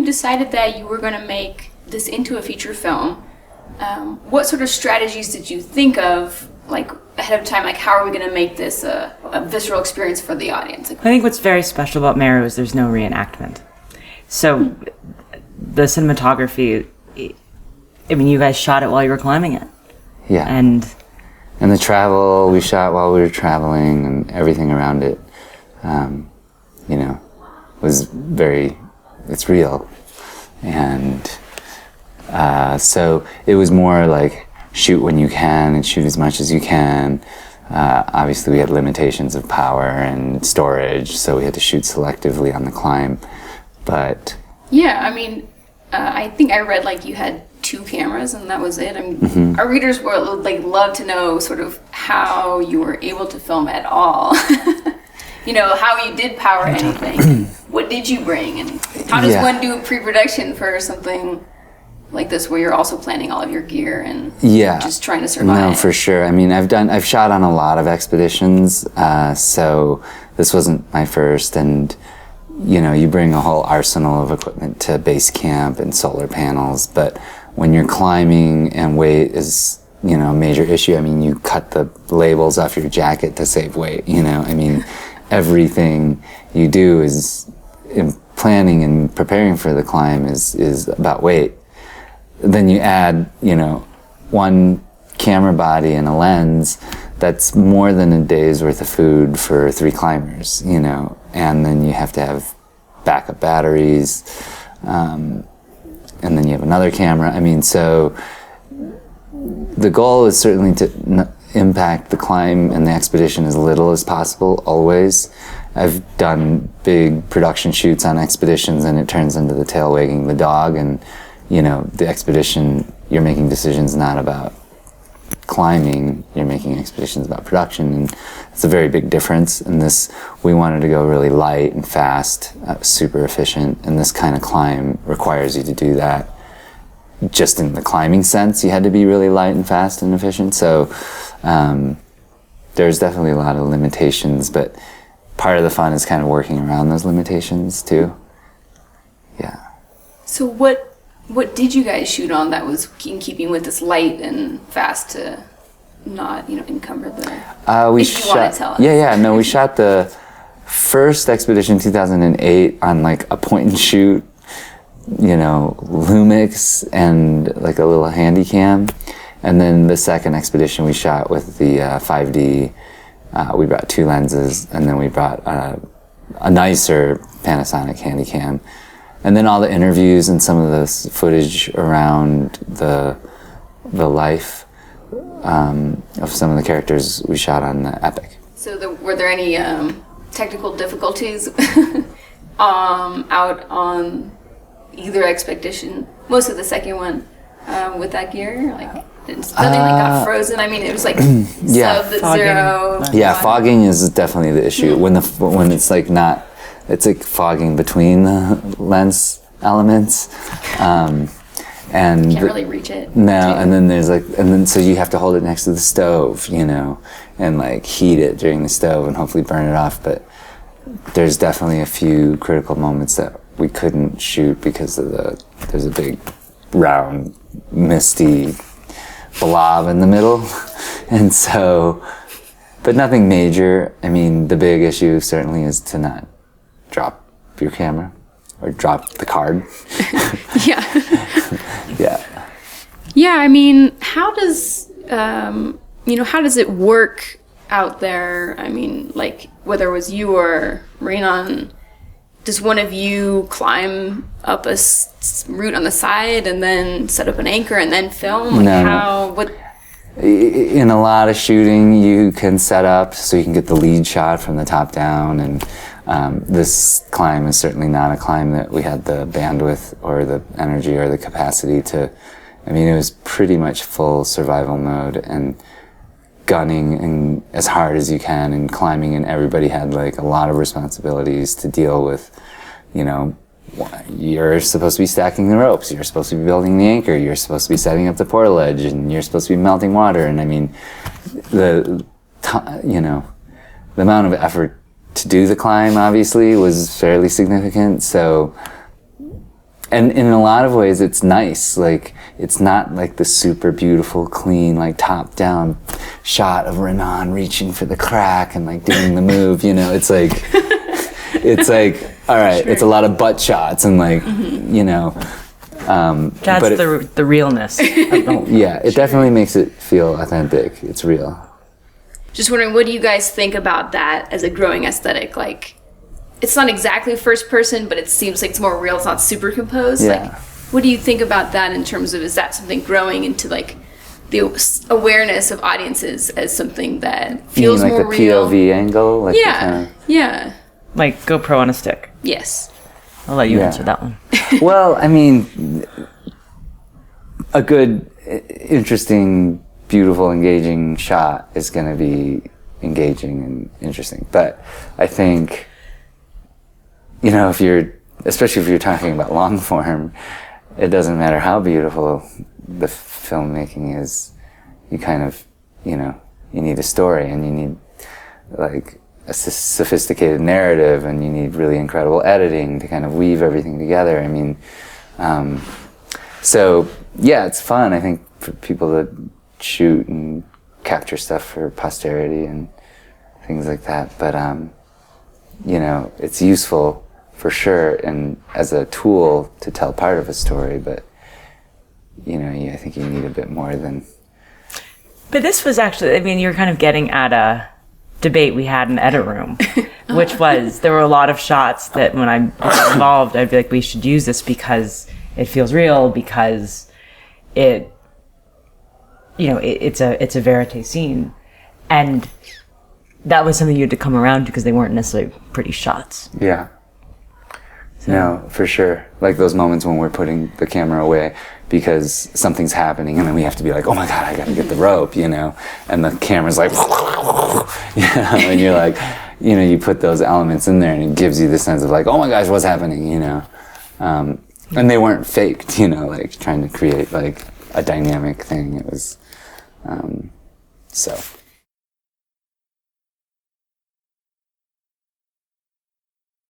decided that you were going to make this into a feature film, what sort of strategies did you think of, like, ahead of time? Like, how are we going to make this a visceral experience for the audience? Like, I think what's very special about Meru is there's no reenactment. So the cinematography, I mean, you guys shot it while you were climbing it. Yeah. And the travel, we shot while we were traveling, and everything around it, you know, was it's real. And so it was more like shoot when you can and shoot as much as you can. Obviously we had limitations of power and storage, so we had to shoot selectively on the climb. But yeah, I mean, I think I read like you had 2 cameras and that was it. I mean, our readers would like love to know sort of how you were able to film at all. You know, how you did power anything. What did you bring, and how does one do pre-production for something like this, where you're also planning all of your gear and just trying to survive? No, for sure. I mean, I've shot on a lot of expeditions, so this wasn't my first. And you know, you bring a whole arsenal of equipment to base camp and solar panels, but when you're climbing and weight is, you know, a major issue. I mean, you cut the labels off your jacket to save weight. You know, I mean, everything you do is in planning and preparing for the climb is about weight. Then you add, you know, 1 camera body and a lens, that's more than a day's worth of food for 3 climbers, you know, and then you have to have backup batteries, and then you have another camera. I mean, so the goal is certainly to impact the climb and the expedition as little as possible, always. I've done big production shoots on expeditions and it turns into the tail wagging the dog, and you know, the expedition, you're making decisions not about climbing, you're making expeditions about production, and it's a very big difference. And this, we wanted to go really light and fast, super efficient, and this kind of climb requires you to do that. Just in the climbing sense, you had to be really light and fast and efficient, so there's definitely a lot of limitations, but part of the fun is kind of working around those limitations too. Yeah. So what did you guys shoot on that was in keeping with this light and fast to not, you know, encumber the... We if you want to tell us. Yeah, no, we shot the first expedition in 2008 on like a point and shoot, you know, Lumix and like a little handy cam. And then the second expedition we shot with the 5D. We brought 2 lenses, and then we brought a nicer Panasonic Handycam. And then all the interviews and some of the footage around the life of some of the characters we shot on the Epic. So were there any technical difficulties out on either expedition? Most of the second one with that gear, like nothing like got frozen. I mean, it was like sub-zero. Yeah, fogging is definitely the issue. When it's like not, it's like fogging between the lens elements, and can't really reach it. No, and then there's like, and then so you have to hold it next to the stove, you know, and like heat it during the stove and hopefully burn it off. But there's definitely a few critical moments that we couldn't shoot because of there's a big round misty blob in the middle, and so, but nothing major. I mean, the big issue certainly is to not drop your camera or drop the card. Yeah. Yeah, I mean, how does it work out there? I mean, like, whether it was you or Renan, does one of you climb up a route on the side and then set up an anchor and then film? Like, in a lot of shooting, you can set up so you can get the lead shot from the top down, and this climb is certainly not a climb that we had the bandwidth or the energy or the capacity to. I mean, it was pretty much full survival mode and gunning and as hard as you can and climbing, and everybody had like a lot of responsibilities to deal with. You know, you're supposed to be stacking the ropes, you're supposed to be building the anchor, you're supposed to be setting up the portaledge, and you're supposed to be melting water. And I mean, the amount of effort to do the climb obviously was fairly significant. So and in a lot of ways it's nice. Like, it's not like the super beautiful, clean, like top down shot of Renan reaching for the crack and like doing the move, you know. It's like, all right, sure. It's a lot of butt shots and like, you know. That's the realness of the whole film. Yeah, it definitely makes it feel authentic. It's real. Just wondering, what do you guys think about that as a growing aesthetic? Like, it's not exactly first person, but it seems like it's more real. It's not superimposed. Yeah. Like, what do you think about that in terms of, is that something growing into like the awareness of audiences as something that feels like more the real? POV angle? Like yeah. Like GoPro on a stick. Yes. I'll let you answer that one. Well, I mean, a good, interesting, beautiful, engaging shot is going to be engaging and interesting. But I think, you know, especially if you're talking about long form, it doesn't matter how beautiful the filmmaking is. You kind of, you know, you need a story and you need like a sophisticated narrative and you need really incredible editing to kind of weave everything together. I mean, so yeah, it's fun, I think, for people to shoot and capture stuff for posterity and things like that. But, you know, it's useful for sure and as a tool to tell part of a story, but, you know, I think you need a bit more than... But this was actually, I mean, you're kind of getting at a debate we had in the edit room, which was, there were a lot of shots that when I was involved, I'd be like, we should use this because it feels real, because it, you know, it's a verite scene. And that was something you had to come around to because they weren't necessarily pretty shots. Yeah. So. No, for sure. Like those moments when we're putting the camera away because something's happening and then we have to be like, oh my God, I gotta get the rope, you know? And the camera's like, yeah, and you're like, you know, you put those elements in there and it gives you the sense of like, oh my gosh, what's happening, you know? And they weren't faked, you know, like trying to create like a dynamic thing. It was, so.